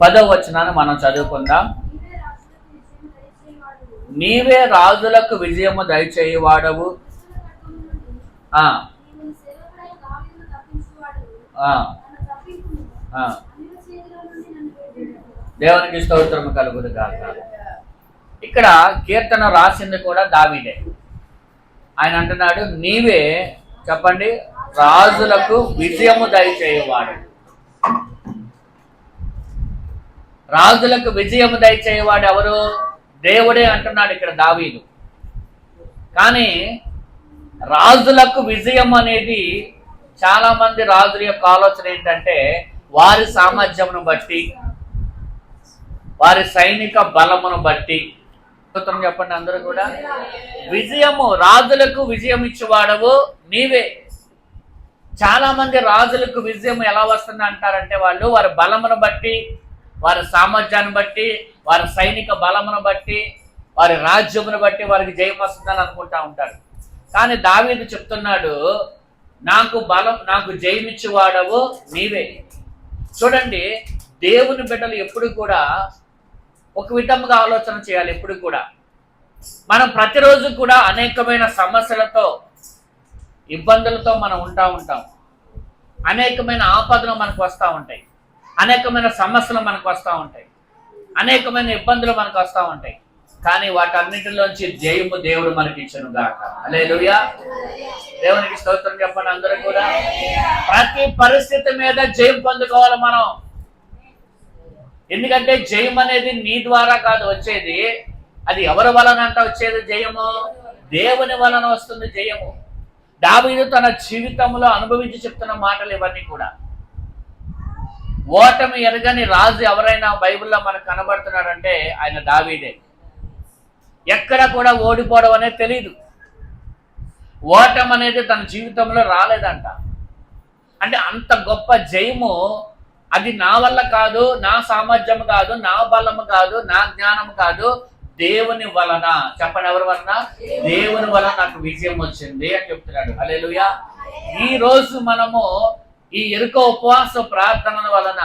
10వ వచనాన్ని మనం చదువుకుందాం. నీవే రాజులకు విజయము దయచేయువాడవు, దేవునికి స్తోత్రము కలుగును గాక. ఇక్కడ కీర్తన రాసింది కూడా దావీదే. ఆయన అంటున్నాడు, నీవే చెప్పండి రాజులకు విజయము దయచేయువాడు. రాజులకు విజయము దయచేయువాడు ఎవరు? దేవుడే అంటున్నాడు ఇక్కడ దావీదు. కానీ రాజులకు విజయం అనేది చాలా మంది రాజుల యొక్క ఆలోచన ఏంటంటే వారి సామర్థ్యమును బట్టి, వారి సైనిక బలమును బట్టి. చెప్పండి అందరూ కూడా, విజయము రాజులకు విజయం ఇచ్చేవాడవు నీవే. చాలా మంది రాజులకు విజయం ఎలా వస్తుంది అంటారంటే వాళ్ళు వారి బలమును బట్టి, వారి సామర్థ్యాన్ని బట్టి, వారి సైనిక బలమును బట్టి, వారి రాజ్యమును బట్టి వారికి జయం వస్తుందని అనుకుంటా ఉంటారు. కానీ దావీదు చెప్తున్నాడు, నాకు జయమిచ్చేవాడవు నీవే. చూడండి, దేవుని బిడ్డలు ఎప్పుడు కూడా ఒక విధముగా ఆలోచన చేయాలి. ఎప్పుడు కూడా మనం ప్రతిరోజు కూడా అనేకమైన సమస్యలతో, ఇబ్బందులతో మనం ఉంటాం. అనేకమైన ఆపదలు మనకు వస్తూ ఉంటాయి, అనేకమైన సమస్యలు మనకు వస్తూ ఉంటాయి, అనేకమైన ఇబ్బందులు మనకు వస్తూ ఉంటాయి. కానీ వాటన్నిటిలోంచి జయము దేవుడు మనకి ఇచ్చెను గాక. హల్లెలూయా, దేవునికి స్తోత్రం చెప్పండి అందరూ కూడా. ప్రతి పరిస్థితి మీద జయం పొందుకోవాలి మనం. ఎందుకంటే జయం అనేది నీ ద్వారా కాదు వచ్చేది, అది ఎవరి వలన అంట వచ్చేది జయము? దేవుని వలన వస్తుంది జయము. దావీదు తన జీవితంలో అనుభవించి చెప్తున్న మాటలు ఇవన్నీ కూడా. ఓటమి ఎరగని రాజు ఎవరైనా బైబిల్లో మనకు కనబడుతున్నాడంటే ఆయన దావీదే. ఎక్కడ కూడా ఓడిపోవడం అనేది తెలియదు. ఓటమి అనేది తన జీవితంలో రాలేదంట. అంటే అంత గొప్ప జయము అది నా వల్ల కాదు, నా సామర్థ్యం కాదు, నా బలము కాదు, నా జ్ఞానం కాదు, దేవుని వలన. చెప్పండి, ఎవరి వలన? దేవుని వలన నాకు విజయం వచ్చింది అని చెప్తున్నాడు. హల్లెలూయా. ఈ రోజు మనము ఈ ఎరుక ఉపవాస ప్రార్థనల వలన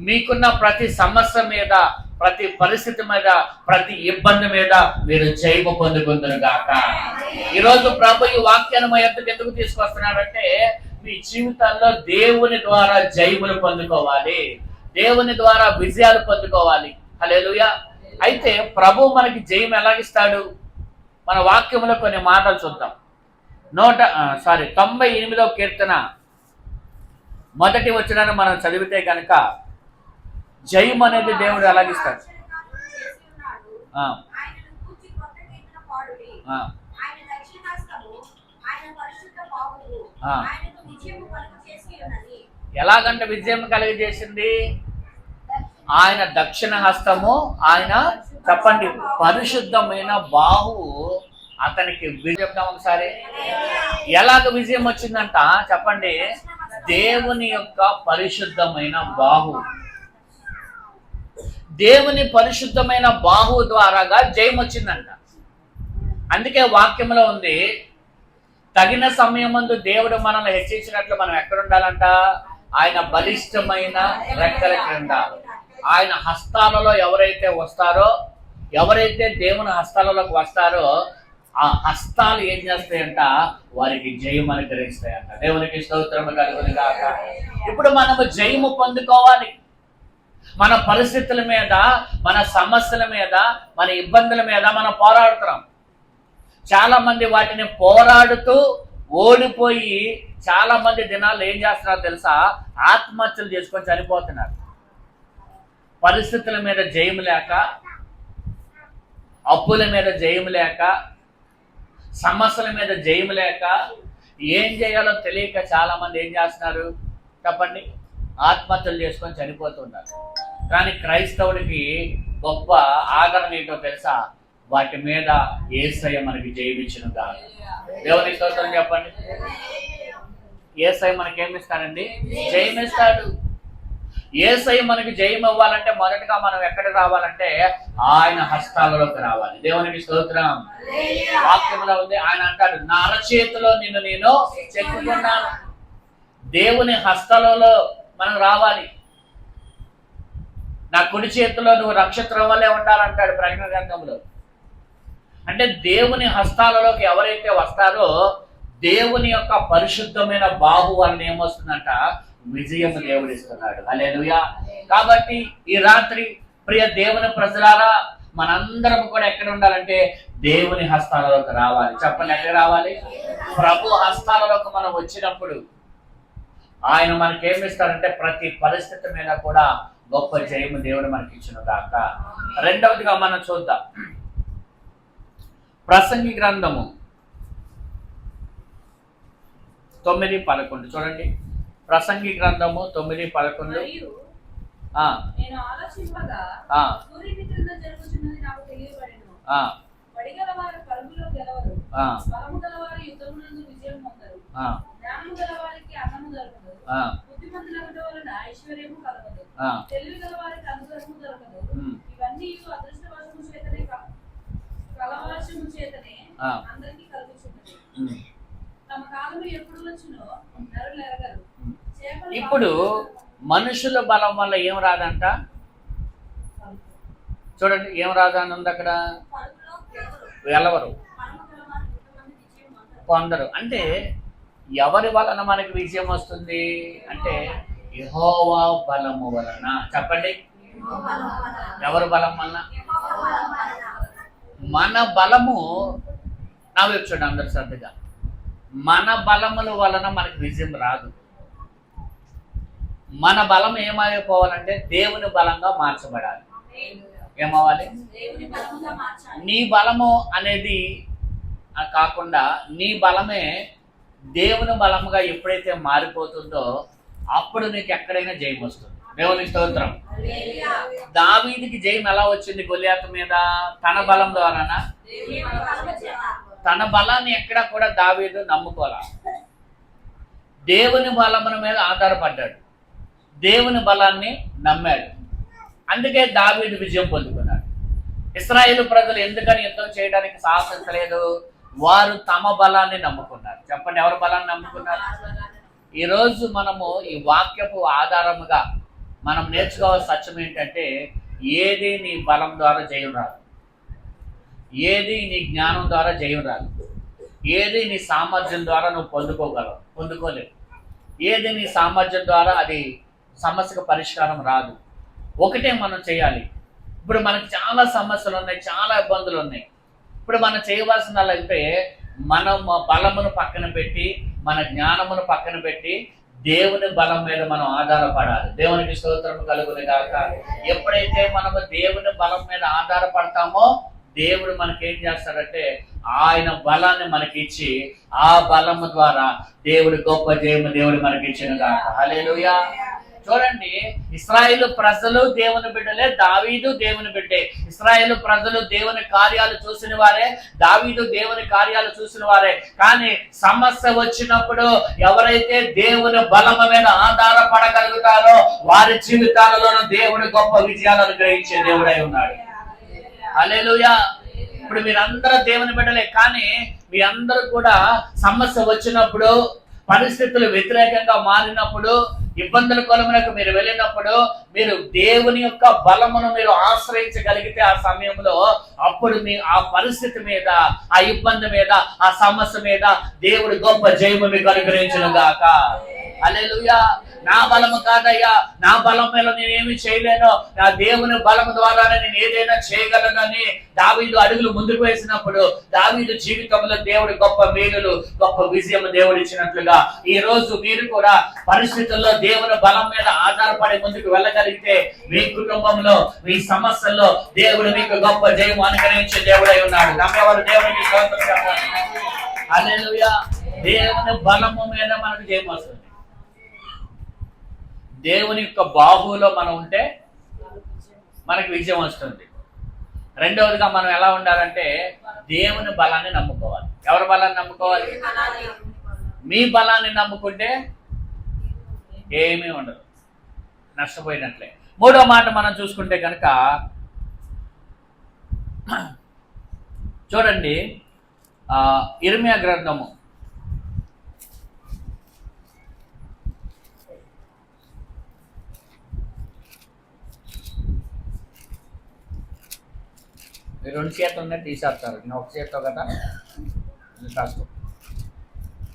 మీకున్న ప్రతి సమస్య మీద, ప్రతి పరిస్థితి మీద, ప్రతి ఇబ్బంది మీద మీరు జయము పొందుకుందురు గాక. ఈరోజు ప్రభు ఈ వాక్యాన్ని మా యొద్దకు ఎందుకు తీసుకొస్తున్నాడంటే మీ జీవితాల్లో దేవుని ద్వారా జయములు పొందుకోవాలి, దేవుని ద్వారా విజయాలు పొందుకోవాలి. హల్లెలూయా. అయితే ప్రభు మనకి జయం ఎలాగిస్తాడు? మన వాక్యంలో కొన్ని మాటలు చూద్దాం. 98వ కీర్తన 1వ వచనాన్ని మనం చదివితే కనుక జయం అనేది దేవుడు ఎలాగిస్తాడు? ఎలాగంటే విజయం కలిగజేసింది? ఆయన దక్షిణ హస్తము, ఆయన చెప్పండి పరిశుద్ధమైన బాహువు అతనికి చెప్తాం ఒకసారి. ఎలాగ విజయం వచ్చిందంట చెప్పండి? దేవుని యొక్క పరిశుద్ధమైన బాహువు. దేవుని పరిశుద్ధమైన బాహువు ద్వారాగా జయం వచ్చిందంట. అందుకే వాక్యంలో ఉంది, తగిన సమయమందు దేవుడు మనల్ని హెచ్చించినట్లు మనం ఎక్కడ ఉండాలంట? ఆయన బలిష్టమైన రెక్కల క్రింద. ఆయన హస్తాలలో ఎవరైతే వస్తారో, ఎవరైతే దేవుని హస్తాలలోకి వస్తారో ఆ హస్తాలు ఏం చేస్తాయంట? వారికి జయం అనుగ్రహిస్తాయంట. దేవునికి స్తోత్రము కలుగును గాక. ఇప్పుడు మనము జయము పొందుకోవాలి. మన పరిస్థితుల మీద, మన సమస్యల మీద, మన ఇబ్బందుల మీద మనం పోరాడుతున్నాం. చాలా మంది వాటిని పోరాడుతూ ఓడిపోయి చాలా మంది దినాలు ఏం చేస్తున్నారో తెలుసా? ఆత్మహత్యలు చేసుకొని చనిపోతున్నారు. పరిస్థితుల మీద జయం లేక, అప్పుల మీద జయం లేక, సమస్యల మీద జయం లేక, ఏం చేయాలో తెలియక చాలా మంది ఏం చేస్తున్నారు చెప్పండి? ఆత్మహత్యలు చేసుకొని చనిపోతున్నారు. కానీ క్రైస్తవుడికి గొప్ప ఆదరణ ఏంటో తెలుసా? వాటి మీద యేసయ్య మనకి జయమిచ్చును గాక. దేవుని స్తోత్రం చెప్పండి. యేసయ్య మనకి ఏమిస్తాడండి? జయమిస్తాడు. యేసయ్య మనకి జయం ఇవ్వాలంటే మొదటగా మనం ఎక్కడికి రావాలంటే ఆయన హస్తాలలోకి రావాలి. దేవునికి స్తోత్రం. వాక్యంలో ఉంది, ఆయన అంటాడు, నా అరచేతిలో నిన్ను నేను చెక్కుకున్నాను. దేవుని హస్తాలలో మనం రావాలి. నా కుడి చేతిలో నువ్వు నక్షత్రం వల్లే ఉండాలంటాడు ప్రకటన గ్రంథంలో. అంటే దేవుని హస్తాలలోకి ఎవరైతే వస్తారో దేవుని యొక్క పరిశుద్ధమైన బాహు వలన ఏమొస్తుందంట, విజయం దేవుడు ఇస్తున్నాడు. హల్లెలూయా. కాబట్టి ఈ రాత్రి ప్రియ దేవుని ప్రజలారా, మనందరం కూడా ఎక్కడ ఉండాలంటే దేవుని హస్తాలలోకి రావాలి. చెప్పండి, ఎక్కడ రావాలి? ప్రభు హస్తాలలోకి మనం వచ్చినప్పుడు ఆయన మనకేమిస్తాడంటే ప్రతి పరిస్థితి మీద కూడా గొప్ప జయము దేవుడు మనకి ఇచ్చిన దాక. రెండవదిగా మనం చూద్దాం, ప్రసంగి గ్రంథము 9:11 చూడండి. ప్రసంగి గ్రంథము 9:11. ఇప్పుడు మనుషుల బలం వల్ల ఏం రాదంట చూడండి. ఏం రాదని ఉంది అక్కడ? వెలవరు, కొందరు. అంటే ఎవరి వలన మనకి విజయం వస్తుంది అంటే యెహోవా బలము వలన. చెప్పండి, ఎవరి బలం వలన? మన బలము, నా వైపు చూడండి అందరు శ్రద్ధగా. మన బలముల వలన మనకి విజయం రాదు. మన బలం ఏమైపోవాలంటే దేవుని బలంగా మార్చబడాలి. ఏమవ్వాలి? నీ బలము అనేది కాకుండా నీ బలమే దేవుని బలముగా ఎప్పుడైతే మారిపోతుందో అప్పుడు నీకు ఎక్కడైనా జయం వస్తుంది. దేవునికి స్తోత్రం. దావీదుకి జయం ఎలా వచ్చింది గొలియాతు మీద? తన బలం ద్వారానా? తన బలాన్ని ఎక్కడా కూడా దావీదు నమ్ముకోలా. దేవుని బలముల మీద ఆధారపడ్డాడు, దేవుని బలాన్ని నమ్మాడు. అందుకే దావీదు విజయం పొందుకున్నాడు. ఇశ్రాయేలు ప్రజలు ఎందుకని యుద్ధం చేయడానికి సాహసించలేదు? వారు తమ బలాన్ని నమ్ముకున్నారు. చెప్పండి, ఎవరి బలాన్ని నమ్ముకున్నారు? ఈరోజు మనము ఈ వాక్యపు ఆధారముగా మనం నేర్చుకోవాల్సిన సత్యం ఏంటంటే, ఏది నీ బలం ద్వారా జయం రాదు, ఏది నీ జ్ఞానం ద్వారా జయం రాదు, ఏది నీ సామర్థ్యం ద్వారా నువ్వు పొందుకోలేవు, ఏది నీ సామర్థ్యం ద్వారా అది సమస్యకు పరిష్కారం రాదు. ఒకటే మనం చేయాలి. ఇప్పుడు మనకి చాలా సమస్యలు ఉన్నాయి, చాలా ఇబ్బందులు ఉన్నాయి. ఇప్పుడు మనం చేయవలసిన అయితే మనం బలమును పక్కన పెట్టి, మన జ్ఞానమును పక్కన పెట్టి దేవుని బలం మీద మనం ఆధారపడాలి. దేవునికి స్తోత్రం కలుగును గాక. ఎప్పుడైతే మనము దేవుని బలం మీద ఆధారపడతామో దేవుడు మనకేం చేస్తాడంటే ఆయన బలాన్ని మనకిచ్చి ఆ బలము ద్వారా దేవుడి గొప్ప జయము దేవుడు మనకిచ్చిన గాక. హల్లెలూయా. చూడండి, ఇశ్రాయేలు ప్రజలు దేవుని బిడ్డలే, దావీదు దేవుని బిడ్డే. ఇశ్రాయేలు ప్రజలు దేవుని కార్యాలు చూసిన వారే, దావీదు దేవుని కార్యాలు చూసిన వారే. కానీ సమస్య వచ్చినప్పుడు ఎవరైతే దేవుని బలము మీద ఆధారపడగలుగుతారో వారి జీవితాలలోనూ దేవుడి గొప్ప విజయాలను గ్రహించే దేవుడై ఉన్నాడు. హల్లెలూయా. ఇప్పుడు మీరందరూ దేవుని బిడ్డలే, కానీ మీ అందరూ కూడా సమస్య వచ్చినప్పుడు, పరిస్థితులు వ్యతిరేకంగా మారినప్పుడు, ఇబ్బందుల కొలమునకు మీరు వెళ్ళినప్పుడు మీరు దేవుని యొక్క బలమును మీరు ఆశ్రయించగలిగితే ఆ సమయంలో అప్పుడు మీ ఆ పరిస్థితి మీద, ఆ ఇబ్బంది మీద, ఆ సమస్య మీద దేవుడు గొప్ప జయము మీకు అనుగ్రహించును గాక. హల్లెలూయా. నా బలము కాదయ్యా, నా బలం మీద నేనేమి చేయలేను, నా దేవుని బలము ద్వారానే నేను ఏదైనా చేయగలనని దావీదు అడుగులు ముందుకు వేసినప్పుడు దావీదు జీవితంలో దేవుడి గొప్ప మేలులు, గొప్ప విజయం దేవుడు ఇచ్చినట్లుగా ఈ రోజు మీరు కూడా పరిస్థితుల్లో దేవుని బలం మీద ఆధారపడి ముందుకు వెళ్ళగలిగితే మీ కుటుంబంలో, మీ సమస్యల్లో దేవుడు మీకు గొప్ప జయం అనుగ్రహించే దేవుడై ఉన్నాడు. నమ్మేవారు దేవునికి స్తోత్రం చెప్పండి. హల్లెలూయా. దేవుని బలము మీద మనకు జయం వస్తుంది. దేవుని యొక్క బాహువులో మనం ఉంటే మనకి విజయం వస్తుంది. రెండవదిగా మనం ఎలా ఉండాలంటే దేవుని బలాన్ని నమ్ముకోవాలి. ఎవరి బలాన్ని నమ్ముకోవాలి? మీ బలాన్ని నమ్ముకుంటే ఏమీ ఉండదు, నష్టపోయినట్లే. మూడో మాట మనం చూసుకుంటే కనుక చూడండి, ఇర్మియా గ్రంథము 31 ఈ 2 చేతులు ఉన్నాయి తీసేస్తారు, నేను ఒక చేత్తో కదా కష్టం.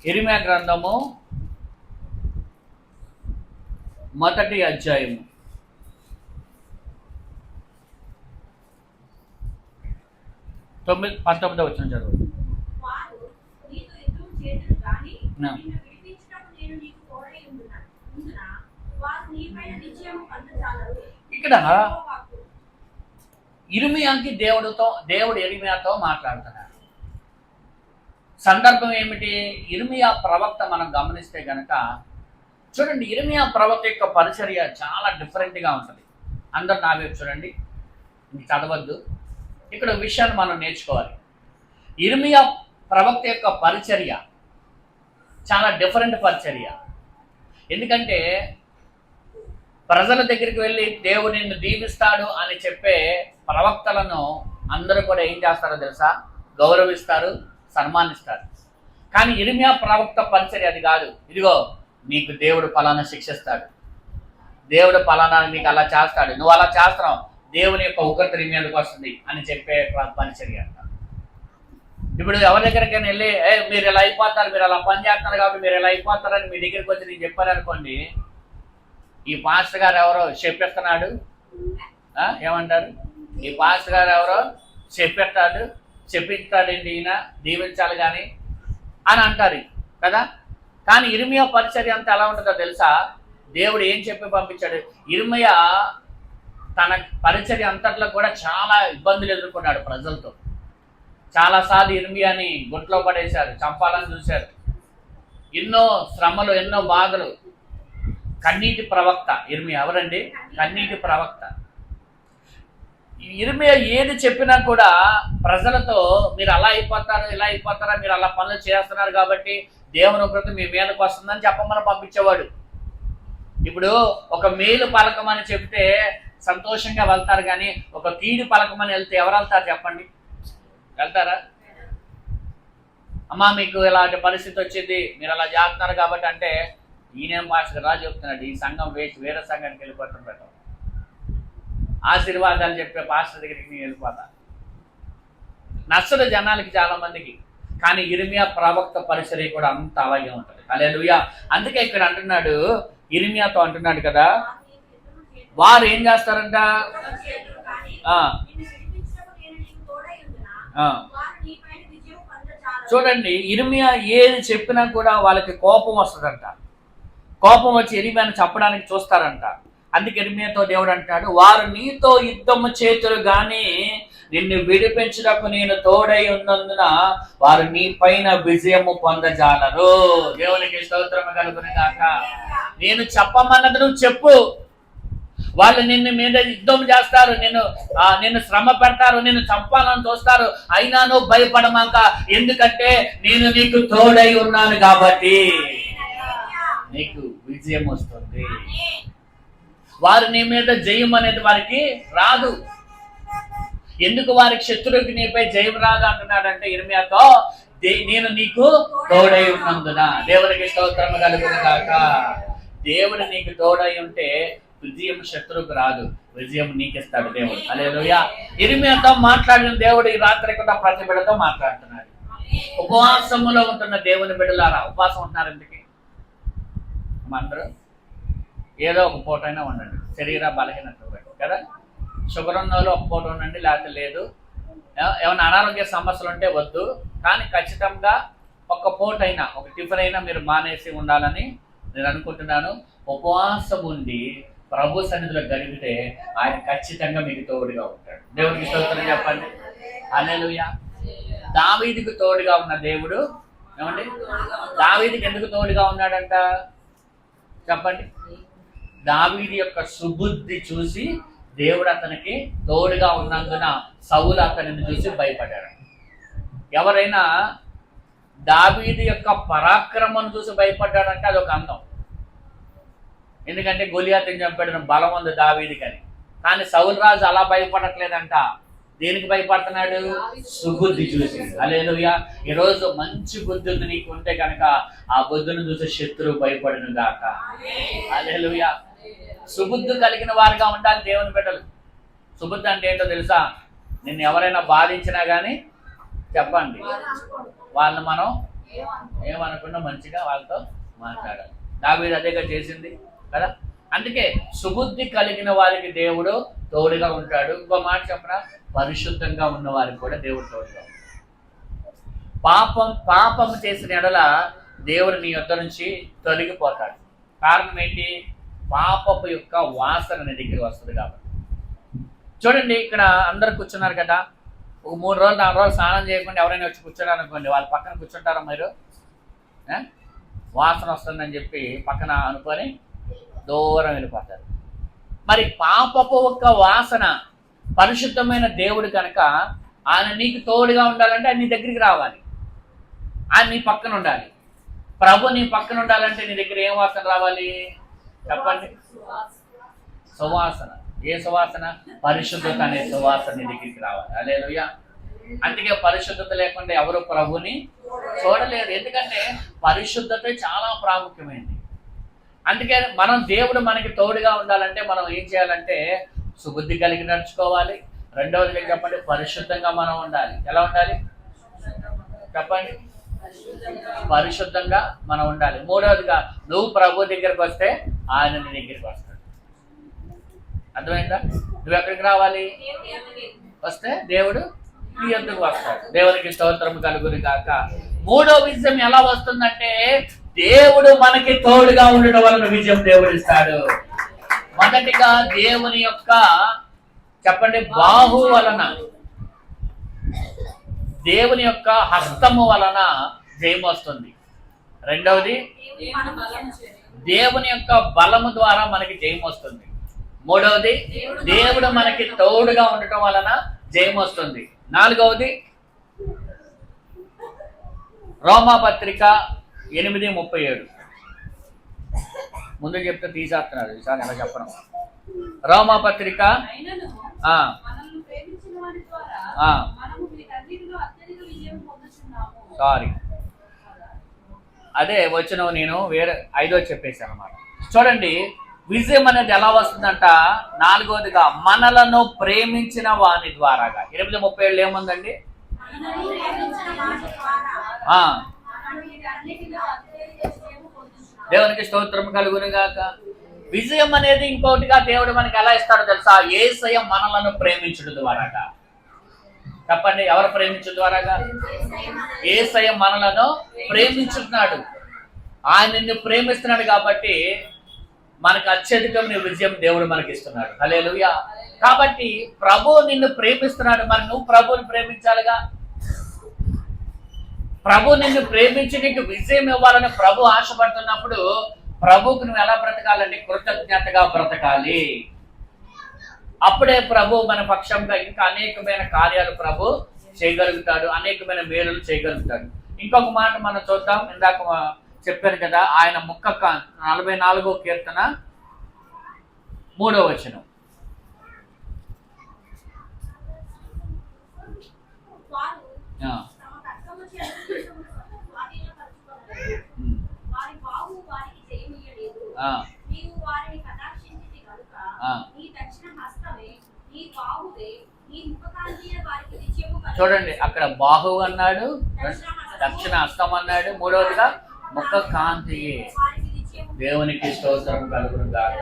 ఇర్మియా గ్రంథము 1వ అధ్యాయము 19వ వచనం చదువు. ఇక్కడ ఇర్మియాకి దేవుడు ఇర్మియాతో మాట్లాడుతున్నాడు. సందర్భం ఏమిటి? ఇర్మియా ప్రవక్త మనం గమనిస్తే గనక చూడండి, ఇర్మియా ప్రవక్త యొక్క పరిచర్య చాలా డిఫరెంట్గా ఉంటుంది. అందరు నా వైపు చూడండి, చదవద్దు. ఇక్కడ విషయాన్ని మనం నేర్చుకోవాలి. ఇర్మియా ప్రవక్త యొక్క పరిచర్య చాలా డిఫరెంట్ పరిచర్య. ఎందుకంటే ప్రజల దగ్గరికి వెళ్ళి దేవుడు నిన్ను దీవిస్తాడు అని చెప్పే ప్రవక్తలను అందరూ కూడా ఏం చేస్తారో తెలుసా? గౌరవిస్తారు, సన్మానిస్తారు. కానీ ఇర్మియా ప్రవక్త పరిచర్య అది కాదు. ఇదిగో నీకు దేవుడు ఫలానా శిక్షిస్తాడు, దేవుడు ఫలానా నీకు అలా చేస్తాడు, నువ్వు అలా చేస్తున్నావు, దేవుని యొక్క ఉగ్రత నీ మీదకి వస్తుంది అని చెప్పే పరిచర్య అంట. ఇప్పుడు ఎవరి దగ్గరికైనా వెళ్ళి మీరు ఇలా అయిపోతారు, మీరు అలా పని చేస్తున్నారు కాబట్టి మీరు ఇలా అయిపోతారని మీ దగ్గరికి వచ్చి నేను చెప్పారనుకోండి, ఈ పాస్టర్ గారు ఎవరో చెప్పిస్తున్నాడు, ఏమంటారు? ఈ పాస్టర్ గారు ఎవరో చెప్పించాడండి, ఈయన దీవించాలి కానీ అని అంటారు కదా. కానీ ఇర్మియా పరిచర్య అంతా ఎలా ఉంటుందో తెలుసా? దేవుడు ఏం చెప్పి పంపించాడు? ఇర్మియా తన పరిచర్య అంతట్లో కూడా చాలా ఇబ్బందులు ఎదుర్కొన్నాడు ప్రజలతో. చాలాసార్లు ఇర్మియాని గుంట్లో పడేశారు, చంపాలని చూశారు. ఎన్నో శ్రమలు, ఎన్నో బాధలు. కన్నీటి ప్రవక్త ఇర్మియా. ఎవరండి? కన్నీటి ప్రవక్త. ఇర్మియా ఏది చెప్పినా కూడా ప్రజలతో మీరు అలా అయిపోతారు, ఇలా అయిపోతారా, మీరు అలా పనులు చేస్తున్నారు కాబట్టి దేవుని ఉగ్రత మీ మీదకు వస్తుందని చెప్పమని పంపించేవాడు. ఇప్పుడు ఒక మేలు పలకమని చెప్తే సంతోషంగా వెళ్తారు, కానీ ఒక కీడు పలకమని వెళ్తే ఎవరు వెళ్తారు చెప్పండి? వెళ్తారా? అమ్మా మీకు ఇలాంటి పరిస్థితి వచ్చింది, మీరు అలా చేస్తున్నారు కాబట్టి అంటే ఈయనేం పాస్టర్ రాజు చెప్తున్నాడు, ఈ సంఘం వేసి వేరే సంఘానికి వెళ్ళిపోతుంటాడు. ఆశీర్వాదాలు చెప్పే పాస్టర్ దగ్గరికి నేను వెళ్ళిపోతా. నచ్చదు జనాలకి చాలా మందికి. కానీ ఇర్మియా ప్రవక్త పరిచర్య కూడా అంత అలాగే ఉంటుంది. హల్లెలూయా. అందుకే ఇక్కడ అంటున్నాడు, ఇర్మియాతో అంటున్నాడు కదా, వారు ఏం చేస్తారంట? చూడండి, ఇర్మియా ఏది చెప్పినా కూడా వాళ్ళకి కోపం వస్తుందంట. కోపం వచ్చి ఇర్మియాను చెప్పడానికి చూస్తారంట. అందుకే ఇర్మియాతో దేవుడు అంటాడు, వారు నీతో యుద్ధము చేతులు గాని నిన్ను విడిపించుటకు నేను తోడై ఉన్నందున వారు నీ పైన విజయము పొందజాలరు. దేవునికి స్తోత్రము కలుగును గాక. నేను చెప్పమన్నది నువ్వు చెప్పు. వాళ్ళు నిన్ను మీద యుద్ధం చేస్తారు, నిన్ను శ్రమ పెడతారు, నిన్ను చంపాలని చూస్తారు, అయినా నువ్వు భయపడమాక, ఎందుకంటే నేను నీకు తోడై ఉన్నాను కాబట్టి నీకు విజయం వస్తుంది. వారు నీ మీద జయం అనేది వారికి రాదు. ఎందుకు వారికి శత్రువుకి నీపై జయం రాదు అంటున్నాడంటే ఇర్మియాతో, నేను నీకు తోడై ఉన్నందున. దేవునికి స్తోత్రము కలుగును గాక. దేవుడు నీకు తోడై ఉంటే విజయం శత్రువుకు రాదు, విజయం నీకిస్తాడు దేవుడు. హల్లెలూయా. ఇర్మియాతో మాట్లాడిన దేవుడు ఈ రాత్రి కూడా ప్రతి బిడ్డతో మాట్లాడుతున్నాడు. ఉపవాసములో ఉంటున్న దేవుని బిడ్డలారా, ఉపవాసం ఉంటున్నారు ఎందుకు? అందరూ ఏదో ఒక పూట అయినా ఉండండి, శరీర బలహీనత కదా. షుగర్ ఉన్న వాళ్ళు ఒక పూట ఉండండి, లేకపోతే లేదు. ఏమైనా అనారోగ్య సమస్యలు ఉంటే వద్దు, కానీ ఖచ్చితంగా ఒక పూట అయినా, ఒక టిఫిన్ అయినా మీరు మానేసి ఉండాలని నేను అనుకుంటున్నాను. ఉపవాసం ఉండి ప్రభు సన్నిధిలో గడిపితే ఆయన ఖచ్చితంగా మీకు తోడుగా ఉంటాడు. దేవుడికి స్తోత్రం చెప్పండి. హల్లెలూయా. దావీదుకు తోడుగా ఉన్న దేవుడు, ఏమండి దావీదుకి ఎందుకు తోడుగా ఉన్నాడంట చెప్పండి? దావీదు యొక్క సుబుద్ధి చూసి దేవుడు అతనికి తోడుగా ఉన్నందున సౌలు అతనిని చూసి భయపడ్డాడు. ఎవరైనా దావీదు యొక్క పరాక్రమం చూసి భయపడ్డాడంటే అదొక అందం. ఎందుకంటే గొలియాతుని చంపాడు, బలం ఉంది దావీదుకని. కానీ సౌలు రాజు అలా భయపడట్లేదంట. దేనికి భయపడుతున్నాడు? సుబుద్ధి చూసి. హల్లెలూయా. ఈరోజు మంచి బుద్ధి నీకు ఉంటే కనుక ఆ బుద్ధిని చూసి శత్రువు భయపడును గాక. హల్లెలూయా. సుబుద్ధి కలిగిన వారిగా ఉండాలి దేవుని బిడ్డలు. సుబుద్ధి అంటే ఏంటో తెలుసా? నిన్ను ఎవరైనా బాధించినా కానీ చెప్పండి, వాళ్ళని మనం ఏమనకుండా మంచిగా వాళ్ళతో మాట్లాడాలి. దావీదు అదేగా చేసింది కదా. అందుకే సుబుద్ధి కలిగిన వారికి దేవుడు తోడుగా ఉంటాడు. ఇంకో మాట చెప్పనా, పరిశుద్ధంగా ఉన్న వారికి కూడా దేవుడు తోడుగా ఉంటాడు. పాపం చేసిన ఎడల దేవుడు నీ యొద్ద నుంచి తొలగిపోతాడు. కారణం ఏంటి? పాపపు యొక్క వాసన నీ దగ్గర వస్తుంది కాబట్టి. చూడండి, ఇక్కడ అందరు కూర్చున్నారు కదా, ఒక 3 రోజులు 4 రోజులు స్నానం చేయకుండా ఎవరైనా వచ్చి కూర్చున్నారు అనుకోండి, వాళ్ళ పక్కన కూర్చుంటారా మీరు? వాసన వస్తుందని చెప్పి పక్కన అనుకొని దూరం వెళ్ళిపోతారు. మరి పాపపు యొక్క వాసన పరిశుద్ధమైన దేవుడు కనుక ఆయన నీకు తోడుగా ఉండాలంటే ఆయన నీ దగ్గరికి రావాలి, ఆయన నీ పక్కన ఉండాలి. ప్రభు నీ పక్కన ఉండాలంటే నీ దగ్గర ఏం వాసన రావాలి చెప్పండి? సువాసన. ఏ సువాసన? పరిశుద్ధత అనే సువాసన నీ దగ్గరికి రావాలి. హల్లెలూయా. అందుకే పరిశుద్ధత లేకుండా ఎవరు ప్రభుని చూడలేరు. ఎందుకంటే పరిశుద్ధత చాలా ప్రాముఖ్యమైనది. అందుకే దేవుడు మనకి తోడుగా ఉండాలంటే మనం ఏం చేయాలంటే సుబుద్ధి కలిగి నడుచుకోవాలి. రెండవదిగా చెప్పండి, పరిశుద్ధంగా మనం ఉండాలి. ఎలా ఉండాలి చెప్పండి? పరిశుద్ధంగా మనం ఉండాలి. మూడవదిగా, నువ్వు ప్రభు దగ్గరికి వస్తే ఆయన నీ దగ్గరికి వస్తాడు. అర్థమైందా? నువ్వు ఎక్కడికి రావాలి? వస్తే దేవుడు నీ ఎందుకు వస్తాడు. దేవునికి స్తోత్రం కలుగును గాక. మూడో విజయం ఎలా వస్తుందంటే దేవుడు మనకి తోడుగా ఉండడం వలన విజయం దేవుడు ఇస్తాడు. మొదటిగా దేవుని యొక్క చెప్పండి బాహు వలన, దేవుని యొక్క హస్తము వలన జయం వస్తుంది. రెండవది, దేవుని యొక్క బలము ద్వారా మనకి జయం వస్తుంది. మూడవది, దేవుడు మనకి తోడుగా ఉండటం వలన జయం వస్తుంది. నాలుగవది, రోమాపత్రిక 8:37. ముందు చెప్తే తీసేస్తున్నారు, ఈసారి ఎలా చెప్పడం. రోమాపత్రిక సారీ అదే వచ్చిన నేను వేరే 5వ చెప్పేశాను అన్నమాట. చూడండి, విజయం అనేది ఎలా వస్తుందంట? 4వదిగా, మనలను ప్రేమించిన వాని ద్వారాగా. 8:37 ఏముందండి? దేవునికి స్తోత్రం కలుగును గాక. విజయం అనేది ఇంకోటిగా దేవుడు మనకి ఎలా ఇస్తాడో తెలుసా? యేసయ్య మనలను ప్రేమించుట ద్వారాగా. చెప్పండి, ఎవరు ప్రేమించడం ద్వారాగా? యేసయ్య మనలను ప్రేమించుతున్నాడు. ఆయన నిన్ను ప్రేమిస్తున్నాడు కాబట్టి మనకు అత్యధికమైన విజయం దేవుడు మనకి ఇస్తున్నాడు. హల్లెలూయా. కాబట్టి ప్రభు నిన్ను ప్రేమిస్తున్నాడు, మరి నువ్వు ప్రభువుని ప్రేమించాలిగా. ప్రభు నిన్ను ప్రేమించి నీకు విజయం ఇవ్వాలని ప్రభు ఆశపడుతున్నప్పుడు ప్రభువుకు నువ్వు ఎలా బ్రతకాలంటే కృతజ్ఞతగా బ్రతకాలి. అప్పుడే ప్రభు మన పక్షంగా ఇంకా అనేకమైన కార్యాలు ప్రభు చేయగలుగుతాడు, అనేకమైన మేలులు చేయగలుగుతాడు. ఇంకొక మాట మనం చూద్దాం. ఇందాక చెప్పాను కదా, ఆయన 44వ కీర్తన 3వ వచనం. చూడండి, అక్కడ బాహు అన్నాడు, దక్షిణ హస్తం అన్నాడు, మూడవదిగా ముఖ కాంతి. దేవునికి స్తోత్రం కలుగును గాక.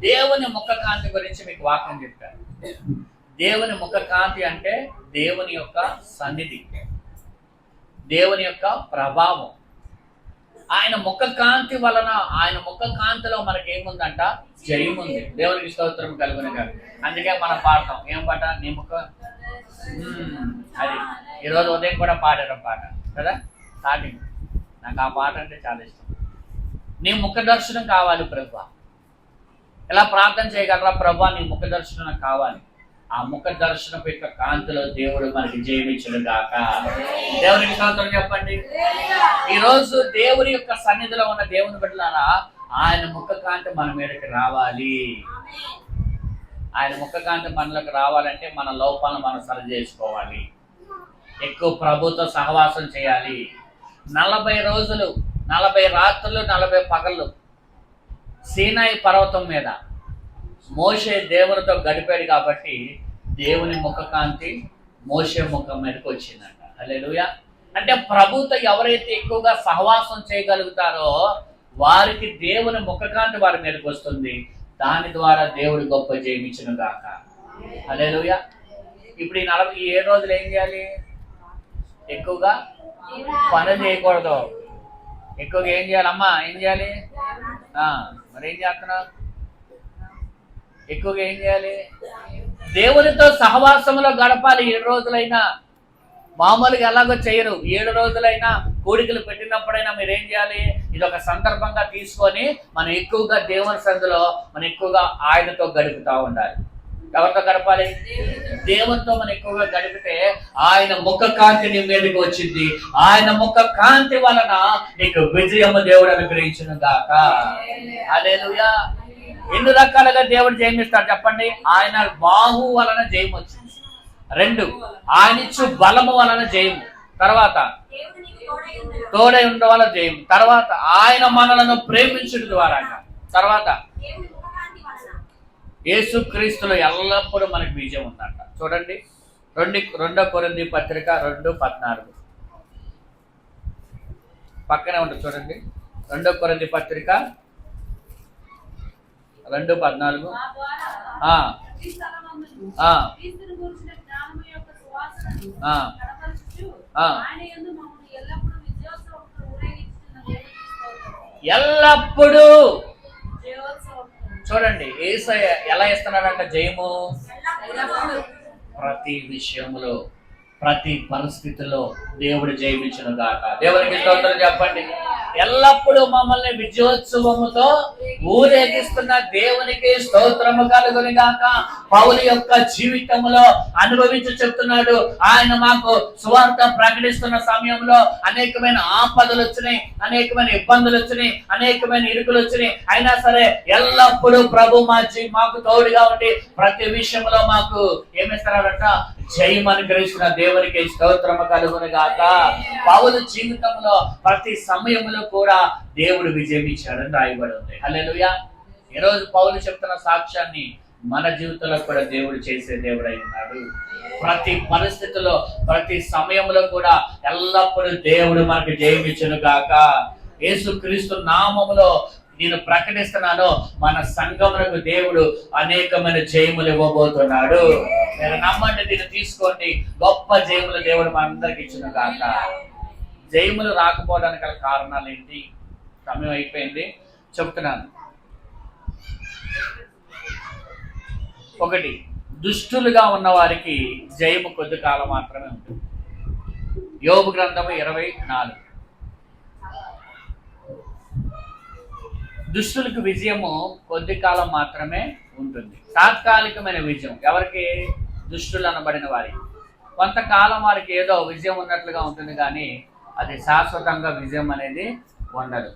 దేవుని ముఖ కాంతి గురించి మీకు వాక్యం చెప్పాను. దేవుని ముఖ కాంతి అంటే దేవుని యొక్క సన్నిధి, దేవుని యొక్క ప్రభావం. ఆయన ముఖ కాంతి వలన, ఆయన ముఖ కాంతిలో మనకి ఏముందంట? జయం ఉంది. దేవునికి స్తోత్రం కలుగును గాక. అందుకే మనం పాడతాం, ఏం పాట? నీ ముఖ, అది ఈరోజు ఉదయం కూడా పాడారు పాట కదా, స్టార్టింగ్. నాకు ఆ పాట అంటే చాలా ఇష్టం. నీ ముఖ దర్శనం కావాలి ప్రభా. ఎలా ప్రార్థన చేయగలరా? ప్రభా నీ ముఖ దర్శనం నాకు కావాలి. ఆ ముఖ దర్శనం యొక్క కాంతిలో దేవుడు మనకి జీవించును గాక. దేవునికి స్తోత్రం చెప్పండి. ఈరోజు దేవుని యొక్క సన్నిధిలో ఉన్న దేవుని బిడ్డలారా, ఆయన ముఖ కాంతి మన మీదకి రావాలి. ఆయన ముఖ కాంతి మనలోకి రావాలంటే మన లోపాలను మనం సరి చేసుకోవాలి. ఎక్కువ ప్రభుతో సహవాసం చేయాలి. 40 రోజులు 40 రాత్రులు 40 పగళ్ళు సీనాయి పర్వతం మీద మోషే దేవునితో గడిపాడు కాబట్టి దేవుని ముఖ కాంతి మోషే ముఖం మీదకి వచ్చిందంట. హల్లెలూయా. అంటే ప్రభుతో ఎవరైతే ఎక్కువగా సహవాసం చేయగలుగుతారో వారికి దేవుని ముఖకాంతి వారి మీదకి వస్తుంది. దాని ద్వారా దేవుడు గొప్ప జయమిచ్చును గాక. హల్లెలూయా. ఇప్పుడు ఈ 47 రోజులు ఏం చేయాలి? ఎక్కువగా పని చేయకూడదు. ఎక్కువగా ఏం చేయాలమ్మా? ఏం చేయాలి? మరి ఏం చేస్తున్నావు? ఎక్కువగా ఏం చేయాలి? దేవునితో సహవాసంలో గడపాలి. 7 రోజులైనా మామూలుగా ఎలాగో చేయరు. 7 రోజులైనా కోడికలు పెట్టినప్పుడైనా మీరు ఏం చేయాలి? ఇది ఒక సందర్భంగా తీసుకొని మనం ఎక్కువగా దేవుని సందులో మనం ఎక్కువగా ఆయనతో గడుపుతూ ఉండాలి. ఎవరితో గడపాలి? దేవునితో మనం ఎక్కువగా గడిపితే ఆయన ముఖ కాంతి నీ మీదకి వచ్చింది. ఆయన ముఖ కాంతి వలన నీకు విజయము దేవుడు అనుగ్రహించును గాక. హల్లెలూయా. ఎన్ని రకాలుగా దేవుడు జయమిస్తాడు చెప్పండి? ఆయన బాహు వలన జయం వచ్చింది. 2 ఆయన ఇచ్చు బలము వలన జయము. తర్వాత తోడై ఉండడం వల్ల జయం. తర్వాత ఆయన మనలను ప్రేమించడం ద్వారా. తర్వాత యేసుక్రీస్తులో ఎల్లప్పుడూ మనకి విజయం ఉందంట. చూడండి 2 కొరింథీ పత్రిక 2:14 పక్కనే ఉంటుంది. చూడండి 2 కొరింథీ పత్రిక 2:14. ఎల్లప్పుడూ చూడండి యేసయ్య ఎలా ఇస్తున్నాడంట జయము? ప్రతి విషయంలో ప్రతి పరిస్థితిలో దేవుడు జయమించును గాక. దేవునికి స్తోత్రం చెప్పండి. ఎల్లప్పుడూ మమ్మల్ని విజయోత్సవముతో ఊరేగిస్తున్న దేవునికి స్తోత్రము కలుగును గాక. పౌలు యొక్క జీవితంలో అనుభవించి చెప్తున్నాడు. ఆయన మాకు సువార్త ప్రకటిస్తున్న సమయంలో అనేకమైన ఆపదలు వచ్చినాయి, అనేకమైన ఇబ్బందులు వచ్చినాయి, అనేకమైన ఇరుకులు వచ్చినాయి. అయినా సరే ఎల్లప్పుడూ ప్రభు మాకు తోడుగా ఉండి ప్రతి విషయంలో మాకు ఏమిస్తున్నాడంట? జయం అనుగ్రహిస్తున్న దేవునికి స్తోత్రము కలుగును గాక. పౌలు జీవితంలో ప్రతి సమయంలో కూడా దేవుడు విజయం ఇచ్చాడని రాయబడి ఉంది. హల్లెలూయా. ఈరోజు పౌలు చెప్తున్న సాక్ష్యాన్ని మన జీవితంలో కూడా దేవుడు చేసే దేవుడై ఉన్నాడు. ప్రతి పరిస్థితిలో ప్రతి సమయంలో కూడా ఎల్లప్పుడూ దేవుడు మనకు జయం ఇచ్చును గాక. యేసుక్రీస్తు నామములో నేను ప్రకటిస్తున్నాను, మన సంఘములకు దేవుడు అనేకమైన జయములు ఇవ్వబోతున్నాడు. మీరు నమ్మండి, దీన్ని తీసుకోండి. గొప్ప జయములు దేవుడు మనందరికి ఇచ్చును గాక. జయములు రాకపోవడానికి గల కారణాలు ఏంటి? సమయం అయిపోయింది, చెప్తున్నాను. 1, దుష్టులుగా ఉన్న వారికి జయము కొద్ది కాలం మాత్రమే ఉంటుంది. యోబు గ్రంథము 24. దుష్టులకు విజయము కొద్ది కాలం మాత్రమే ఉంటుంది. తాత్కాలికమైన విజయం ఎవరికి? దుష్టులు అనబడిన వారికి. కొంతకాలం వారికి ఏదో విజయం ఉన్నట్లుగా ఉంటుంది, కానీ అది శాశ్వతంగా విజయం అనేది ఉండదు.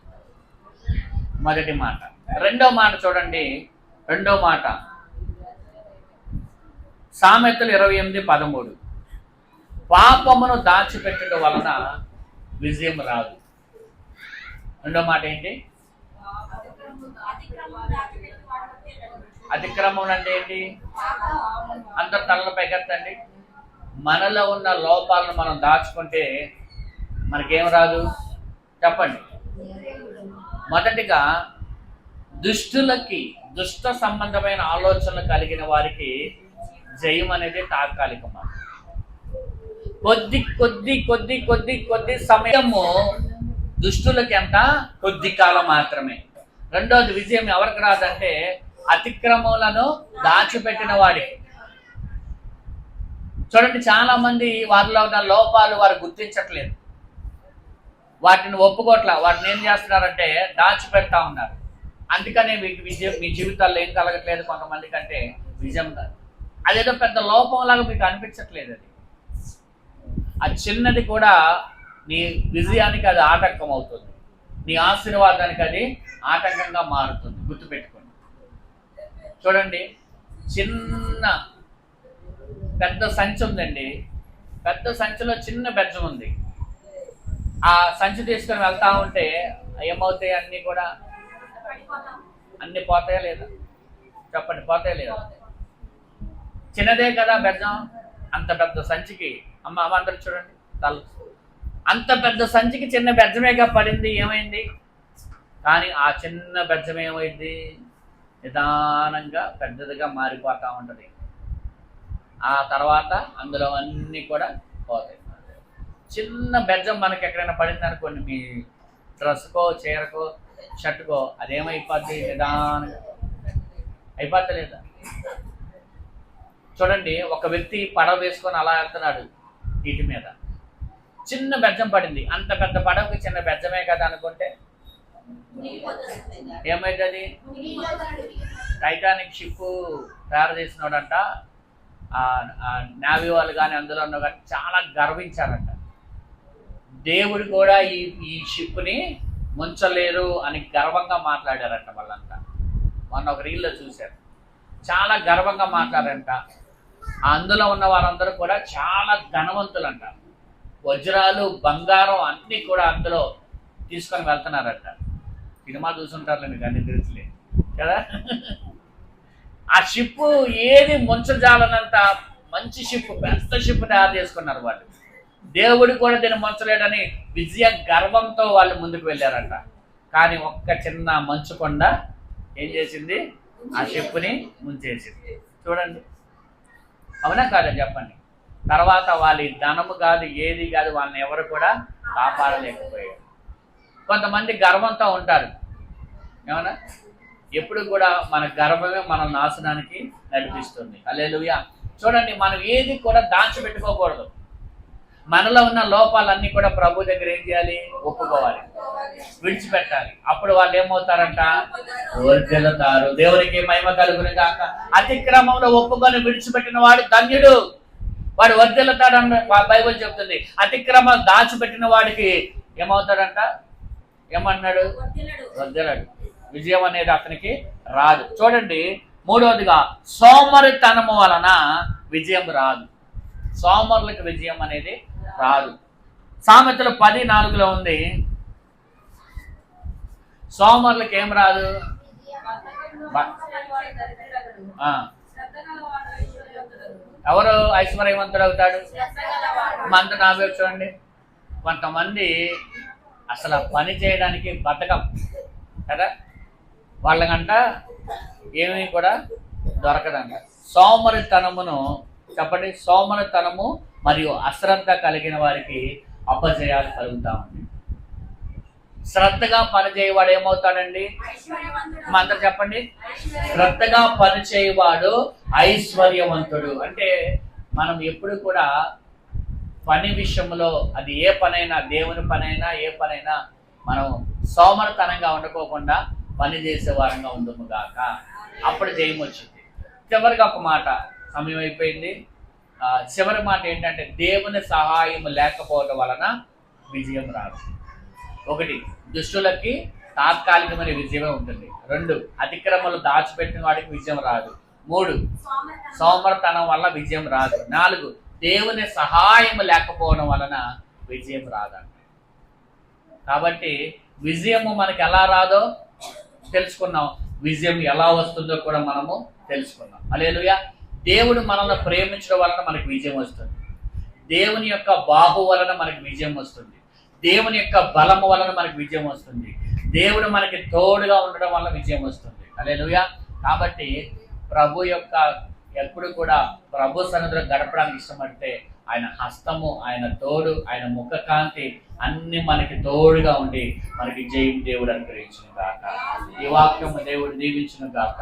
మొదటి మాట. 2వ మాట చూడండి. 2వ మాట సామెతలు 28:13. పాపమును దాచిపెట్టడం వలన విజయం రాదు. 2వ మాట ఏంటి? అతిక్రమం అంటే ఏంటి? అందరు తలల పైకెత్తండి. మనలో ఉన్న లోపాలను మనం దాచుకుంటే మనకేం రాదు చెప్పండి. మొదటిగా దుష్టులకి, దుష్ట సంబంధమైన ఆలోచనలు కలిగిన వారికి జయం అనేది తాత్కాలికం. కొద్ది కొద్ది కొద్ది కొద్ది కొద్ది సమయము దుష్టులకి ఎంత? కొద్ది కాలం మాత్రమే. 2వది విజయం ఎవరికి రాదంటే అతిక్రమములను దాచిపెట్టిన వాడికి. చూడండి, చాలా మంది వారిలో ఉన్న లోపాలు వారు గుర్తించట్లేదు, వాటిని ఒప్పుకోట్లా. వాటిని ఏం చేస్తున్నారంటే దాచిపెడతా ఉన్నారు. అందుకనే మీకు విజయం మీ జీవితాల్లో ఏం కలగట్లేదు. కొంతమంది కంటే విజయం కాదు, అదేదో పెద్ద లోపంలాగా మీకు అనిపించట్లేదు. అది చిన్నది కూడా నీ విజయానికి అది ఆటంకం అవుతుంది, నీ ఆశీర్వాదానికి అది ఆటంకంగా మారుతుంది. గుర్తుపెట్టుకోండి. చూడండి, చిన్న పెద్ద సంచి ఉందండి. పెద్ద సంచిలో చిన్న బెజ్జం ఉంది. ఆ సంచి తీసుకొని వెళ్తా ఉంటే ఏమవుతాయి? అన్నీ కూడా అన్నీ పోతాయా లేదా? చెప్పండి, పోతాయా లేదా? చిన్నదే కదా బెజ్జం, అంత పెద్ద సంచికి అమ్మ అందరు చూడండి తల, అంత పెద్ద సంచికి చిన్న బెజ్జమేగా పడింది, ఏమైంది? కానీ ఆ చిన్న బెజ్జం ఏమైంది? నిదానంగా పెద్దదిగా మారిపోతూ ఉంటుంది. ఆ తర్వాత అందులో అన్నీ కూడా పోతాయి. చిన్న బెజ్జం మనకి ఎక్కడైనా పడింది అనుకోండి, మీ డ్రెస్కో చీరకో షర్టుకో, అదేమైపోద్ది? నిదానంగా అయిపోతలేదా? చూడండి, ఒక వ్యక్తి పడవ వేసుకొని అలా వెళ్తున్నాడు నీటి మీద, చిన్న బెజ్జం పడింది. అంత పెద్ద పడవకి చిన్న బెజ్జమే కదా అనుకుంటే ఏమైతుంది? టైటానిక్ షిప్ తయారు చేసినాడంట, నేవీ వాళ్ళు కానీ అందులో ఉన్న కానీ చాలా గర్వించారంట. దేవుడు కూడా ఈ షిప్ని ముంచలేరు అని గర్వంగా మాట్లాడారంట వాళ్ళంతా. మొన్న ఒక రీల్లో చూశారు, చాలా గర్వంగా మాట్లాడారంట. అందులో ఉన్న వారందరూ కూడా చాలా ధనవంతులంట, వజ్రాలు బంగారం అన్నీ కూడా అందులో తీసుకొని వెళ్తున్నారంట. సినిమా చూసుంటారులే, మీకు అన్ని తెలుసులే కదా. ఆ షిప్ ఏది ముంచజాలనంత మంచి షిప్, పెద్ద షిప్ తయారు చేసుకున్నారు వాళ్ళు. దేవుడు కూడా దీన్ని ముంచలేడని విజయ గర్వంతో వాళ్ళు ముందుకు వెళ్ళారంట. కానీ ఒక్క చిన్న మంచు కొండ ఏం చేసింది? ఆ షిప్ని ముంచేసింది. చూడండి, అవునా కాదా చెప్పండి? తర్వాత వాళ్ళ ధనము కాదు, ఏది కాదు, వాళ్ళని ఎవరు కూడా కాపాడలేకపోయారు. కొంతమంది గర్వంతో ఉంటారు, ఏమన్నా ఎప్పుడు కూడా మన గర్వమే మన నాశనానికి నడిపిస్తుంది. హల్లెలూయా. చూడండి, మనం ఏది కూడా దాచిపెట్టుకోకూడదు. మనలో ఉన్న లోపాలన్నీ కూడా ప్రభు దగ్గర ఏం చేయాలి? ఒప్పుకోవాలి, విడిచిపెట్టాలి. అప్పుడు వాళ్ళు ఏమవుతారంట? వర్ధిల్లుతారు. దేవునికి మహిమ కలుగును గాక. అతిక్రమంలో ఒప్పుకొని విడిచిపెట్టిన వాడు ధన్యుడు, వాడు వర్ధిల్లుతాడని బైబిల్ చెప్తుంది. అతిక్రమం దాచిపెట్టిన వాడికి ఏమవుతాడంట? ఏమన్నాడు? వర్ధిల్లడు. విజయం అనేది అతనికి రాదు. చూడండి, మూడవదిగా సోమరితనము వలన విజయం రాదు. సోమరులకు విజయం అనేది రాదు. సామెతలు 10:4 ఉంది, సోమరులకు ఏం రాదు? ఎవరు ఐశ్వర్యవంతుడు అవుతాడు? మంత నా వైపు చూడండి. కొంతమంది అసలు పని చేయడానికి బతకం కదా, వాళ్ళకంట ఏమీ కూడా దొరకదంట. సోమరితనమును చెప్పండి, సోమరితనము మరియు అశ్రద్ధ కలిగిన వారికి అపజయాలు కలుగుతా ఉంది. శ్రద్ధగా పనిచేయవాడు ఏమవుతాడండి? అందరు చెప్పండి, శ్రద్ధగా పనిచేయవాడు ఐశ్వర్యవంతుడు. అంటే మనం ఎప్పుడు కూడా పని విషయంలో, అది ఏ పనైనా, దేవుని పనైనా ఏ పనైనా, మనం సోమరితనంగా ఉండకోకుండా పని చేసే వారంగా ఉందము గాక. అప్పుడు జయం వచ్చింది. చివరిగా ఒక మాట, సమయం అయిపోయింది. చివరి మాట ఏంటంటే, దేవుని సహాయం లేకపోవడం వలన విజయం రాదు. 1, దుష్టులకి తాత్కాలికమైన విజయమే ఉంటుంది. 2, అతిక్రమలు దాచిపెట్టిన వాడికి విజయం రాదు. 3, సోమరితనం వల్ల విజయం రాదు. 4, దేవుని సహాయం లేకపోవడం వలన విజయం రాదంట. కాబట్టి విజయము మనకి ఎలా రాదో తెలుసుకున్నాం, విజయం ఎలా వస్తుందో కూడా మనము తెలుసుకున్నాం. హల్లెలూయా. దేవుడు మనల్ని ప్రేమించడం వలన మనకి విజయం వస్తుంది. దేవుని యొక్క బాహు వలన మనకి విజయం వస్తుంది. దేవుని యొక్క బలము వలన మనకి విజయం వస్తుంది. దేవుడు మనకి తోడుగా ఉండడం వల్ల విజయం వస్తుంది. హల్లెలూయా. కాబట్టి ప్రభు యొక్క ఎప్పుడు కూడా ప్రభు సన్నిధిలో గడపడానికి ఇష్టపడితే ఆయన హస్తము, ఆయన తోడు, ఆయన ముఖ కాంతి అన్ని మనకి తోడుగా ఉండి మనకి జయం దేవుడు అనుగ్రహించును గాక. ఈ వాక్యము దేవుడు దీవించును గాక.